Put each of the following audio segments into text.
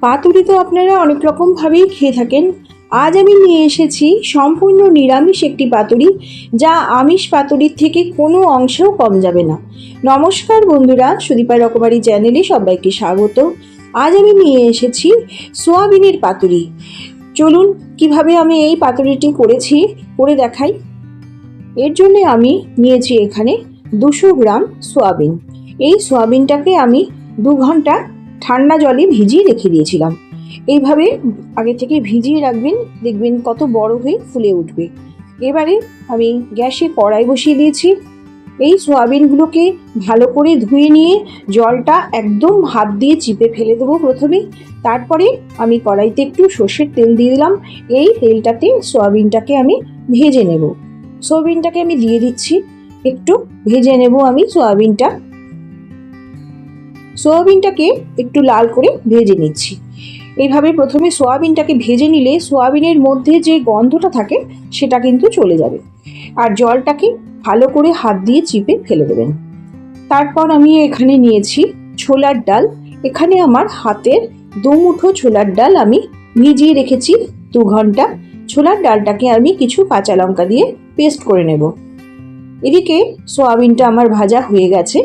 পাতুরি তো আপনারা অনেক রকমভাবেই খেয়ে থাকেন। আজ আমি নিয়ে এসেছি সম্পূর্ণ নিরামিষ একটি পাতুরি, যা আমিষ পাতুরির থেকে কোনো অংশেও কম যাবে না। নমস্কার বন্ধুরা, সুদীপার রকমারি চ্যানেলে সবাইকে স্বাগত। আজ আমি নিয়ে এসেছি সোয়াবিনের পাতুরি। চলুন কিভাবে আমি এই পাতুরিটি করেছি করে দেখাই। এর জন্য আমি নিয়েছি এখানে 200 গ্রাম সোয়াবিন। এই সোয়াবিনটাকে আমি 2 ঘন্টা ঠান্ডা জলে ভিজিয়ে রেখে দিয়েছিলাম। এইভাবে আগে থেকে ভিজিয়ে রাখবেন, দেখবেন কত বড় হয়ে ফুলে উঠবে। এবারে আমি গ্যাসে কড়াই বসিয়ে দিয়েছি। এই সোয়াবিনগুলোকে ভালো করে ধুয়ে নিয়ে জলটা একদম হাত দিয়ে চিপে ফেলে দেবো প্রথমে। তারপরে আমি কড়াইতে একটু সর্ষের তেল দিয়ে দিলাম। এই তেলটাতে সোয়াবিনটাকে আমি ভেজে নেব। সোয়াবিনটাকে আমি দিয়ে দিচ্ছি, একটু ভেজে নেব আমি সোয়াবিনটাকে একটু লাল করে ভেজে নিচ্ছি। এইভাবে প্রথমে সোয়াবিনটাকে ভেজে নিলে সোয়াবিনের মধ্যে যে গন্ধটা থাকে সেটা কিন্তু চলে যাবে। আর জলটাকে ভালো করে হাত দিয়ে চিপে ফেলে দেবেন। তারপর আমি এখানে নিয়েছি ছোলার ডাল। এখানে আমার হাতের 2 মুঠো ছোলার ডাল আমি ভিজিয়ে রেখেছি 2 ঘন্টা। ছোলার ডালটাকে আমি কিছু কাঁচা লঙ্কা দিয়ে পেস্ট করে নেব। এদিকে সোয়াবিনটা আমার ভাজা হয়ে গেছে।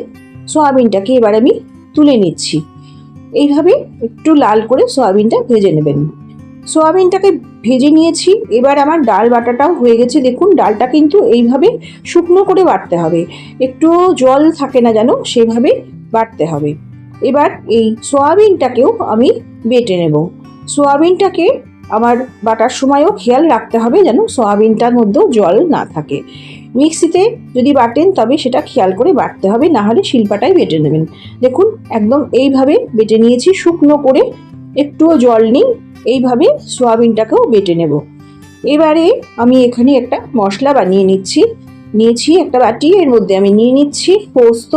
সোয়াবিনটাকে এবার আমি তুলে নিচ্ছি। এইভাবে একটু লাল করে সোয়াবিনটা ভেজে নেবেন। সোয়াবিনটাকে ভেজে নিয়েছি। এবার আমার ডাল বাটাটাও হয়ে গেছে। দেখুন, ডালটা কিন্তু এইভাবে শুকনো করে বাটতে হবে, একটু জল থাকে না যেন, সেভাবে বাটতে হবে। এবার এই সোয়াবিনটাকেও আমি বেটে নেব। সোয়াবিনটাকে আমার বাটার সময়ও খেয়াল রাখতে হবে যেন সোয়াবিনটার মধ্যেও জল না থাকে। মিক্সিতে যদি বাটেন তবে সেটা খেয়াল করে বাটতে হবে, না হলে শিলপাটায় বেটে নেবেন। দেখুন, একদম এইভাবে বেটে নিয়েছি, শুকনো করে, একটুও জল নেই। এইভাবে সোয়াবিনটাকেও বেটে নেব। এবারে আমি এখানে একটা মশলা বানিয়ে নিয়েছি একটা বাটি। এর মধ্যে আমি নিয়ে নিচ্ছি পোস্ত।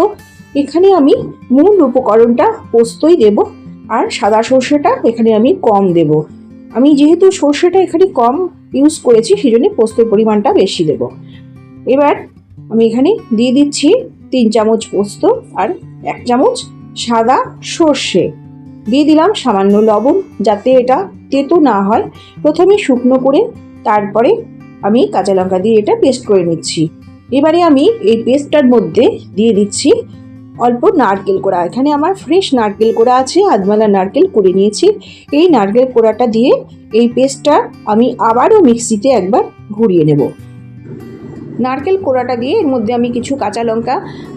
এখানে আমি মূল উপকরণটা পোস্তই দেব, আর সাদা সর্ষেটা এখানে আমি কম দেব। আমি যেহেতু সর্ষেটা এখানে কম ইউজ করেছি, সেজন্য পোস্তর পরিমাণটা বেশি দেব। এবার আমি এখানে দিয়ে দিচ্ছি 3 চামচ পোস্ত আর 1 চামচ সাদা সর্ষে। দিয়ে দিলাম সামান্য লবণ, যাতে এটা তেতো না হয়। প্রথমে শুকনো করে তারপরে আমি কাঁচা লঙ্কা দিয়ে এটা পেস্ট করে নিচ্ছি। এবারে আমি এই পেস্টটার মধ্যে দিয়ে দিচ্ছি অল্প নারকেল কোড়া। এখানে আমার ফ্রেশ নারকেল কোড়া আছে, আধমালা নারকেল করে নিয়েছি। এই নারকেল কোড়াটা দিয়ে এই পেস্টটা আমি আবারও মিক্সিতে একবার ঘুরিয়ে নেব। নারকেল কোড়াটা দিয়ে এর মধ্যে আমি কিছু কাঁচা লঙ্কা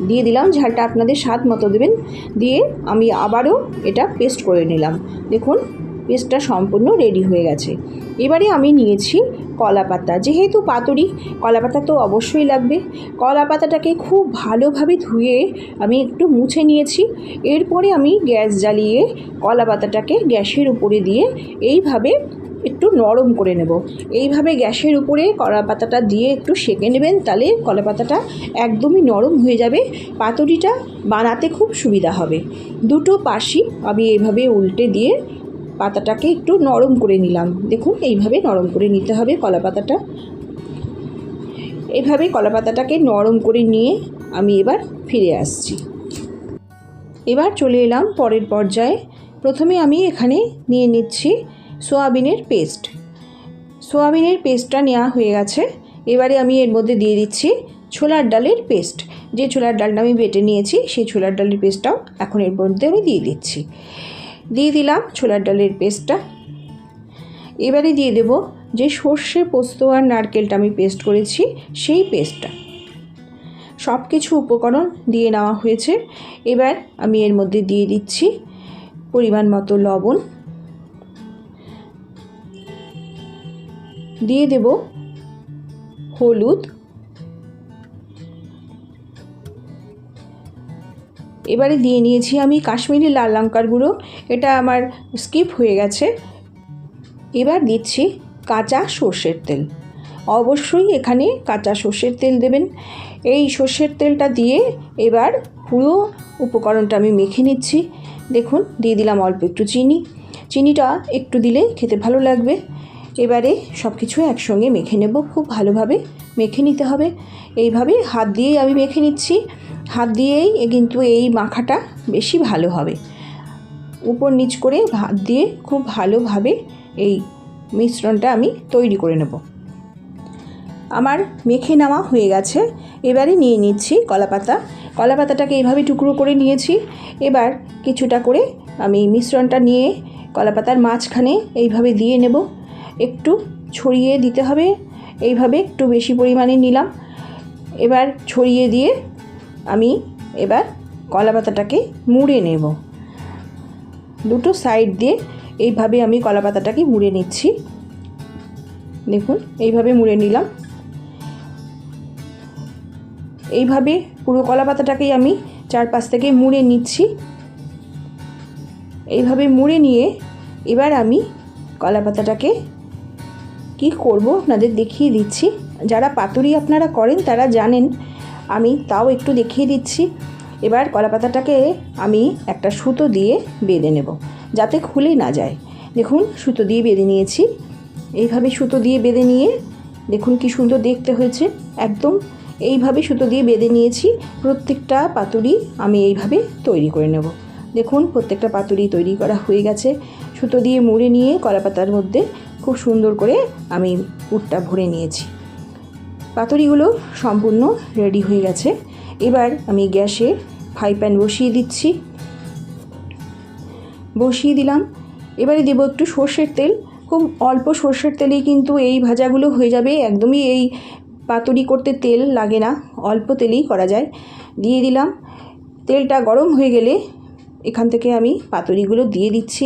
দিয়ে দিলাম, ঝালটা আপনাদের স্বাদ মতো দেবেন। দিয়ে আমি আবারও এটা পেস্ট করে নিলাম। দেখুন, পেস্টটা সম্পূর্ণ রেডি হয়ে গেছে। এবারে আমি নিয়েছি কলা পাতা। যেহেতু পাতুরি, কলা পাতা তো অবশ্যই লাগবে। কলা পাতাটাকে খুব ভালোভাবে ধুয়ে আমি একটু মুছে নিয়েছি। এরপরে আমি গ্যাস জ্বালিয়ে কলা পাতাটাকে গ্যাসের উপরে দিয়ে এইভাবে একটু নরম করে নেব। এইভাবে গ্যাসের উপরে কলা পাতাটা দিয়ে একটু সেঁকে নেবেন, তাহলে কলা পাতাটা একদমই নরম হয়ে যাবে। পাতুরিটা বানাতে খুব সুবিধা হবে। দুটো পাশই আমি এইভাবে উল্টে দিয়ে পাতাটাকে একটু নরম করে নিলাম। দেখুন, এইভাবে নরম করে নিতে হবে কলা পাতাটা। এইভাবে কলা পাতাটাকে নরম করে নিয়ে আমি এবার ফিরে আসছি। এবার চলে এলাম পরের পর্যায়ে। প্রথমে আমি এখানে নিয়ে নিচ্ছি সোয়াবিনের পেস্ট। সোয়াবিনের পেস্টটা নেওয়া হয়ে গেছে। এবারে আমি এর মধ্যে দিয়ে দিচ্ছি ছোলার ডালের পেস্ট। যে ছোলার ডালটা আমি বেটে নিয়েছি, সেই ছোলার ডালের পেস্টটাও এখন এর মধ্যে আমি দিয়ে দিচ্ছি। দিয়ে দিলাম ছোলার ডালের পেস্টটা। এবারে দিয়ে দেব যে সর্ষে, পোস্ত আর নারকেলটা আমি পেস্ট করেছি, সেই পেস্টটা। সব কিছু উপকরণ দিয়ে নেওয়া হয়েছে। এবার আমি এর মধ্যে দিয়ে দিচ্ছি পরিমাণ মতো লবণ, দিয়ে দেব হলুদ, এবারে দিয়ে নিয়েছি আমি কাশ্মীরি লাল লঙ্কার গুঁড়ো, এটা আমার স্কিপ হয়ে গেছে। এবার দিচ্ছি কাঁচা সর্ষের তেল। অবশ্যই এখানে কাঁচা সর্ষের তেল দেবেন। এই সর্ষের তেলটা দিয়ে এবার পুরো উপকরণটা আমি মেখে নিচ্ছি। দেখুন, দিয়ে দিলাম অল্প একটু চিনিটা একটু দিলে খেতে ভালো লাগবে। এবারে সব কিছু একসঙ্গে মেখে নেব। খুব ভালোভাবে মেখে নিতে হবে। এইভাবে হাত দিয়েই আমি মেখে নিচ্ছি। হাত দিয়েই কিন্তু এই মাখাটা বেশি ভালো হবে। উপর নিচ করে ভাত দিয়ে খুব ভালোভাবে এই মিশ্রণটা আমি তৈরি করে নেব। আমার মেখে নেওয়া হয়ে গেছে। এবারে নিয়ে নিচ্ছি কলাপাতা। কলাপাতাটাকে এইভাবে টুকরো করে নিয়েছি। এবার কিছুটা করে আমি মিশ্রণটা নিয়ে কলাপাতার মাঝখানে এইভাবে দিয়ে নেব। একটু ছড়িয়ে দিতে হবে, এইভাবে একটু বেশি পরিমাণে নিলাম। এবার ছড়িয়ে দিয়ে আমি এবার কলাপাতাটাকে মুড়ে নেব। দুটো সাইড দিয়ে এইভাবে আমি কলাপাতাটাকে মুড়ে নিচ্ছি। দেখুন এইভাবে মুড়ে নিলাম। এইভাবে পুরো কলাপাতাটাকেই আমি চারপাশ থেকে মুড়ে নিচ্ছি। এইভাবে মুড়ে নিয়ে এবার আমি কলাপাতাটাকে কি করব আপনাদের দেখিয়ে দিচ্ছি। যারা পাতুরি আপনারা করেন তারা জানেন, আমি তাও একটু দেখিয়ে দিচ্ছি। এবার কলাপাতাটাকে আমি একটা সুতো দিয়ে বেঁধে নেব যাতে খুলে না যায়। দেখুন সুতো দিয়ে বেঁধে নিয়েছি। এইভাবে সুতো দিয়ে বেঁধে নিয়ে দেখুন কি সুন্দর দেখতে হয়েছে। একদম এইভাবে সুতো দিয়ে বেঁধে নিয়েছি। প্রত্যেকটা পাতুরি আমি এইভাবে তৈরি করে নেব। দেখুন প্রত্যেকটা পাতুরি তৈরি করা হয়ে গেছে। সুতো দিয়ে মুড়ে নিয়ে কলাপাতার মধ্যে খুব সুন্দর করে আমি পুরটা ভরে নিয়েছি। পাতুরিগুলো সম্পূর্ণ রেডি হয়ে গেছে। এবার আমি গ্যাসে ফ্রাই প্যান বসিয়ে দিচ্ছি। বসিয়ে দিলাম। এবারে দেবো একটু সর্ষের তেল। খুব অল্প সর্ষের তেলেই কিন্তু এই ভাজাগুলো হয়ে যাবে। একদমই এই পাতুরি করতে তেল লাগে না, অল্প তেলেই করা যায়। দিয়ে দিলাম। তেলটা গরম হয়ে গেলে এখান থেকে আমি পাতুরিগুলো দিয়ে দিচ্ছি।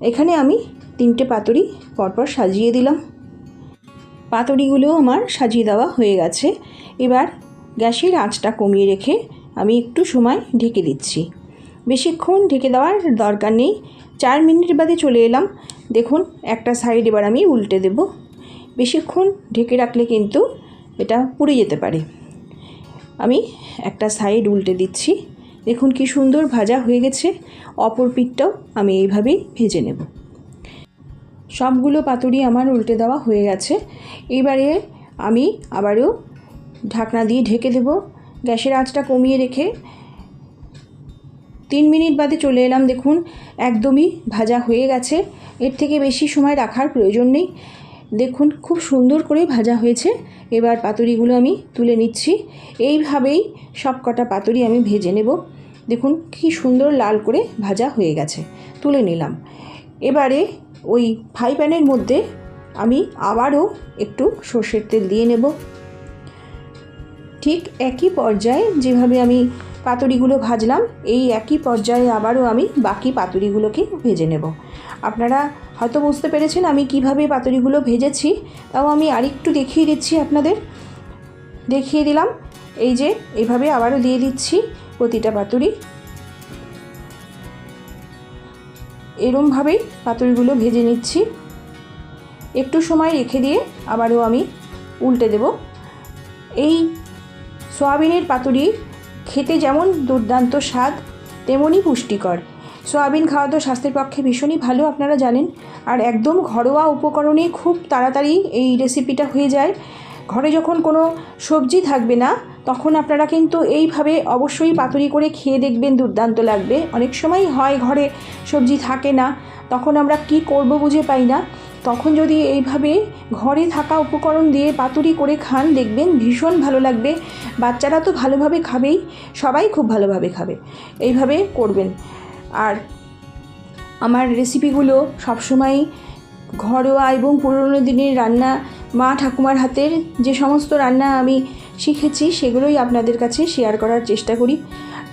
এখানে আমি 3টে পাতুরি পরপর সাজিয়ে দিলাম। পাতুরিগুলো আমার সাজিয়ে দেওয়া হয়ে গেছে। এবার গ্যাসের আঁচটা কমিয়ে রেখে আমি একটু সময় ঢেকে দিচ্ছি। বেশিক্ষণ ঢেকে দেওয়ার দরকার নেই। 4 মিনিট বাদে চলে এলাম। দেখুন একটা সাইড এবার আমি উল্টে দেব। বেশিক্ষণ ঢেকে রাখলে কিন্তু এটা পুড়ে যেতে পারে। আমি একটা সাইড উল্টে দিচ্ছি। দেখুন কি সুন্দর ভাজা হয়ে গেছে। অপর পিঠটাও আমি এইভাবেই ভেজে নেব। সবগুলো পাতুরি আমার উল্টে দেওয়া হয়ে গেছে। এবারে আমি আবারও ঢাকনা দিয়ে ঢেকে দেব। গ্যাসের আঁচটা কমিয়ে রেখে 3 মিনিট বাদে চলে এলাম। দেখুন একদমই ভাজা হয়ে গেছে। এর থেকে বেশি সময় রাখার প্রয়োজন নেই। দেখুন খুব সুন্দর করে ভাজা হয়েছে। এবার পাতুরিগুলো আমি তুলে নিচ্ছি। এইভাবেই সব কটা পাতুরি আমি ভেজে নেব। দেখুন কি সুন্দর লাল করে ভাজা হয়ে গেছে। তুলে নিলাম। এবারে ওই ফ্রাই প্যানের মধ্যে আমি আবারও একটু সর্ষের তেল দিয়ে নেব। ঠিক একই পর্যায়ে যেভাবে আমি পাতুরিগুলো ভাজলাম, এই একই পর্যায়ে আবারও আমি বাকি পাতুরিগুলোকে ভেজে নেব। আপনারা হয়তো বুঝতে পেরেছেন আমি কিভাবে পাতুরিগুলো ভেজেছি, তাও আমি আরেকটু দেখিয়ে দিচ্ছি আপনাদের। দেখিয়ে দিলাম। এই যে এইভাবে আবারও দিয়ে দিচ্ছি প্রতিটা পাতুরি। এরমভাবেই পাতুরিগুলো ভেজে নিচ্ছি। একটু সময় রেখে দিয়ে আবারও আমি উল্টে দেব। এই সয়াবিনের পাতুরি খেতে যেমন দুর্দান্ত স্বাদ, তেমনই পুষ্টিকর। সয়াবিন খাওয়া তো স্বাস্থ্যের পক্ষে ভীষণই ভালো, আপনারা জানেন। আর একদম ঘরোয়া উপকরণে খুব তাড়াতাড়ি এই রেসিপিটা হয়ে যায়। ঘরে যখন কোনো সবজি থাকবে না, তখন আপনারা কিন্তু এইভাবে অবশ্যই পাতুরি করে খেয়ে দেখবেন, দুর্দান্ত লাগবে। অনেক সময় হয় ঘরে সবজি থাকে না, তখন আমরা কি করব বুঝে পাই না। তখন যদি এইভাবে ঘরে থাকা উপকরণ দিয়ে পাতুরি করে খান, দেখবেন ভীষণ ভালো লাগবে। বাচ্চারা তো ভালোভাবে খাবেই, সবাই খুব ভালোভাবে খাবে। এইভাবে করবেন। আর আমার রেসিপিগুলো সবসময় ঘরোয়া এবং পুরনো দিনের রান্না, মা ঠাকুমার হাতের যে সমস্ত রান্না আমি শিখেছি সেগুলোই আপনাদের কাছে শেয়ার করার চেষ্টা করি।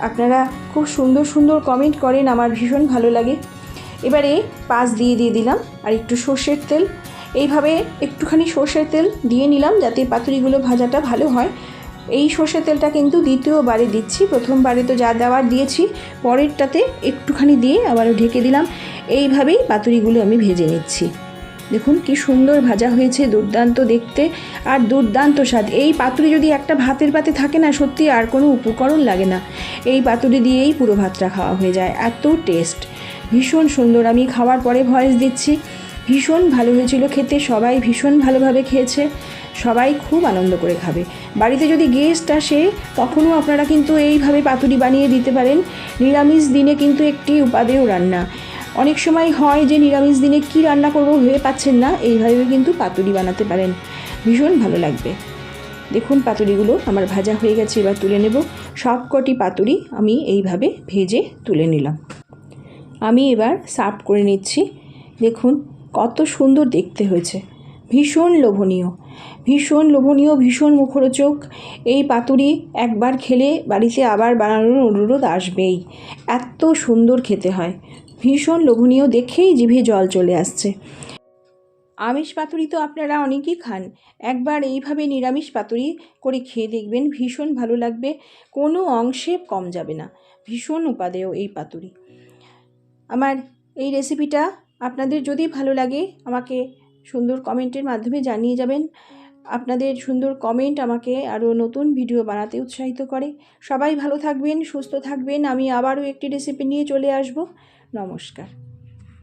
আপনারা খুব সুন্দর সুন্দর কমেন্ট করেন, আমার ভীষণ ভালো লাগে। এবারে পাশ দিয়ে দিলাম আর একটু সর্ষের তেল। এইভাবে একটুখানি সর্ষের তেল দিয়ে নিলাম যাতে পাতুরিগুলো ভাজাটা ভালো হয়। এই সর্ষের তেলটা কিন্তু দ্বিতীয়বারে দিচ্ছি। প্রথমবারে তো যা দেওয়ার দিয়েছি, পরেরটাতে একটুখানি দিয়ে আবারও ঢেকে দিলাম। এইভাবেই পাতুরিগুলো আমি ভেজে নিচ্ছি। দেখুন কি সুন্দর ভাজা হয়েছে, দুর্দান্ত দেখতে আর দুর্দান্ত স্বাদ। এই পাতুরি যদি একটা ভাতের পাতে থাকে না, সত্যি আর কোনো উপকরণ লাগে না। এই পাতুরি দিয়েই পুরো ভাতটা খাওয়া হয়ে যায়, এত টেস্ট, ভীষণ সুন্দর। আমি খাওয়ার পরে ভয়েস দিচ্ছি, ভীষণ ভালো হয়েছিল খেতে, সবাই ভীষণ ভালোভাবে খেয়েছে, সবাই খুব আনন্দ করে খাবে। বাড়িতে যদি গেস্ট আসে তখনও আপনারা কিন্তু এইভাবে পাতুরি বানিয়ে দিতে পারেন। নিরামিষ দিনে কিন্তু একটি উপাদেয় রান্না। অনেক সময় হয় যে নিরামিষ দিনে কি রান্না করব ভেবে পাচ্ছেন না, এইভাবে কিন্তু পাতুরি বানাতে পারেন, ভীষণ ভালো লাগবে। দেখুন পাতুরিগুলো আমার ভাজা হয়ে গেছে, এবার তুলে নেব। সবকটি পাতুরি আমি এইভাবে ভেজে তুলে নিলাম। আমি এবার সার্ভ করে নিচ্ছি। দেখুন কত সুন্দর দেখতে হয়েছে, ভীষণ লোভনীয়, ভীষণ লোভনীয়, ভীষণ মুখরোচক। এই পাতুরি একবার খেলে বাড়িতে আবার বানানোর অনুরোধ আসবেই, এত সুন্দর খেতে হয়, ভীষণ লোভনীয়, দেখেই জিভে জল চলে আসছে। আমিষ পাতুরি তো আপনারা অনেকেই খান, একবার এইভাবে নিরামিষ পাতুরি করে খেয়ে দেখবেন, ভীষণ ভালো লাগবে, কোনো অংশে কম যাবে না, ভীষণ উপাদেয় এই পাতুরি। আমার এই রেসিপিটা আপনাদের যদি ভালো লাগে আমাকে সুন্দর কমেন্টের মাধ্যমে জানিয়ে যাবেন। আপনাদের সুন্দর কমেন্ট আমাকে আরও নতুন ভিডিও বানাতে উৎসাহিত করে। সবাই ভালো থাকবেন, সুস্থ থাকবেন। আমি আবারও একটি রেসিপি নিয়ে চলে আসব। নমস্কার।